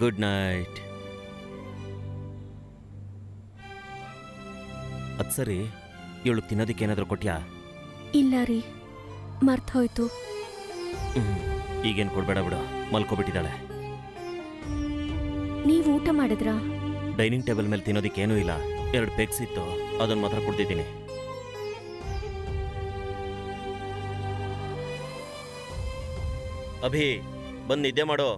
Good night. ಅದು ಸರಿ, ಇವಳು ತಿನ್ನೋದಕ್ಕೆ ಏನಾದರೂ ಕೊಟ್ಯಾ? ಇಲ್ಲ ರೀ, ಮರ್ತೋಯ್ತು. ಈಗೇನು ಕೊಡಬೇಡ ಬಿಡು, ಮಲ್ಕೊಬಿಟ್ಟಿದ್ದಾಳೆ. ನೀವು ಊಟ ಮಾಡಿದ್ರಾ? ಡೈನಿಂಗ್ ಟೇಬಲ್ ಮೇಲೆ ತಿನ್ನೋದಕ್ಕೇನೂ ಇಲ್ಲ. 2 ಪೆಗ್ಸ್ ಇತ್ತು, ಅದನ್ನು ಮಾತ್ರ ಕುಡ್ದಿದ್ದೀನಿ. ಅಭಿ, ಬಂದು ನಿದ್ದೆ ಮಾಡೋ.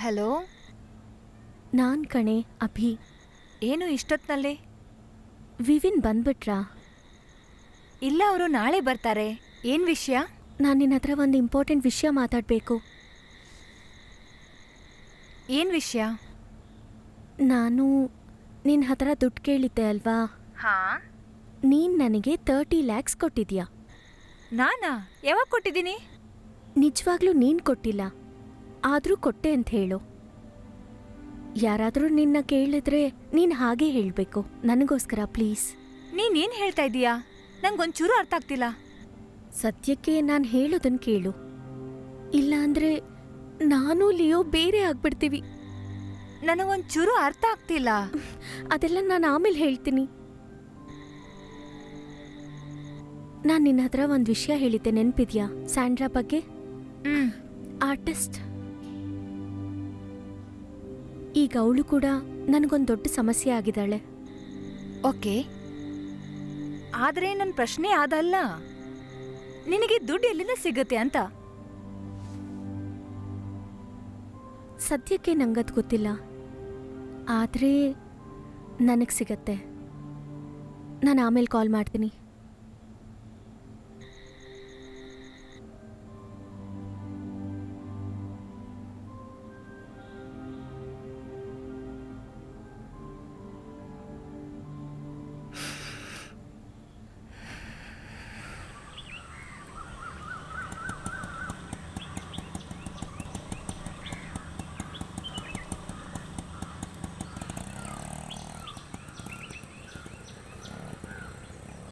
ಹಲೋ, ನಾನ್ ಕಣೆ ಅಭಿ. ಏನು ಇಷ್ಟೊತ್ನಲ್ಲಿ? ವಿವಿನ್ ಬಂದ್ಬಿಟ್ರಾ? ಇಲ್ಲ, ಅವರು ನಾಳೆ ಬರ್ತಾರೆ. ಏನ್ ವಿಷಯ? ನಾನು ನಿನ್ನ ಹತ್ರ ಒಂದು ಇಂಪಾರ್ಟೆಂಟ್ ವಿಷಯ ಮಾತಾಡಬೇಕು. ಏನ್ ವಿಷಯ? ನಾನು ನಿನ್ನ ಹತ್ರ ದುಡ್ಡು ಕೇಳಿದ್ದೆ ಅಲ್ವಾ? ಹಾ. ನೀನು ನನಗೆ 30 lakhs ಕೊಟ್ಟಿದ್ಯಾ? ನಾನಾ? ಯಾವಾಗ ಕೊಟ್ಟಿದ್ದೀನಿ? ನಿಜವಾಗ್ಲೂ ನೀನು ಕೊಟ್ಟಿಲ್ಲ, ಆದರೂ ಕೊಟ್ಟೆ ಅಂತ ಹೇಳು. ಯಾರಾದರೂ ನಿನ್ನ ಕೇಳಿದ್ರೆ ನೀನು ಹಾಗೆ ಹೇಳಬೇಕು, ನನಗೋಸ್ಕರ ಪ್ಲೀಸ್. ನೀನೇನ್ ಹೇಳ್ತಾ ಇದೀಯಾ? ನಂಗೊಂಚೂರು ಅರ್ಥ ಆಗ್ತಿಲ್ಲ. ಸದ್ಯಕ್ಕೆ ನಾನು ಹೇಳೋದನ್ನು ಕೇಳು, ಇಲ್ಲಾಂದ್ರೆ ನಾನು ಲಿಯೋ ಬೇರೆ ಆಗ್ಬಿಡ್ತೀವಿ. ನನಗೊಂಚೂರು ಅರ್ಥ ಆಗ್ತಿಲ್ಲ. ಅದೆಲ್ಲ ನಾನು ಆಮೇಲೆ ಹೇಳ್ತೀನಿ. ನಾನು ನಿನ್ನ ಹತ್ರ ಒಂದು ವಿಷಯ ಹೇಳಿದ್ದೆ, ನೆನಪಿದ್ಯಾ? ಸ್ಯಾಂಡ್ರಾ ಬಗ್ಗೆ. ಆರ್ಟಿಸ್ಟ್. ಈಗ ಅವಳು ಕೂಡ ನನಗೊಂದು ದೊಡ್ಡ ಸಮಸ್ಯೆ ಆಗಿದ್ದಾಳೆ. ಓಕೆ, ಆದ್ರೆ ನನ್ನ ಪ್ರಶ್ನೆ ಅದಲ್ಲ. ನಿನಗೆ ದುಡ್ಡು ಎಲ್ಲಿಂದ ಸಿಗುತ್ತೆ ಅಂತ? ಸದ್ಯಕ್ಕೆ ನಂಗದು ಗೊತ್ತಿಲ್ಲ, ಆದರೆ ನನಗೆ ಸಿಗತ್ತೆ. ನಾನು ಆಮೇಲೆ ಕಾಲ್ ಮಾಡ್ತೀನಿ.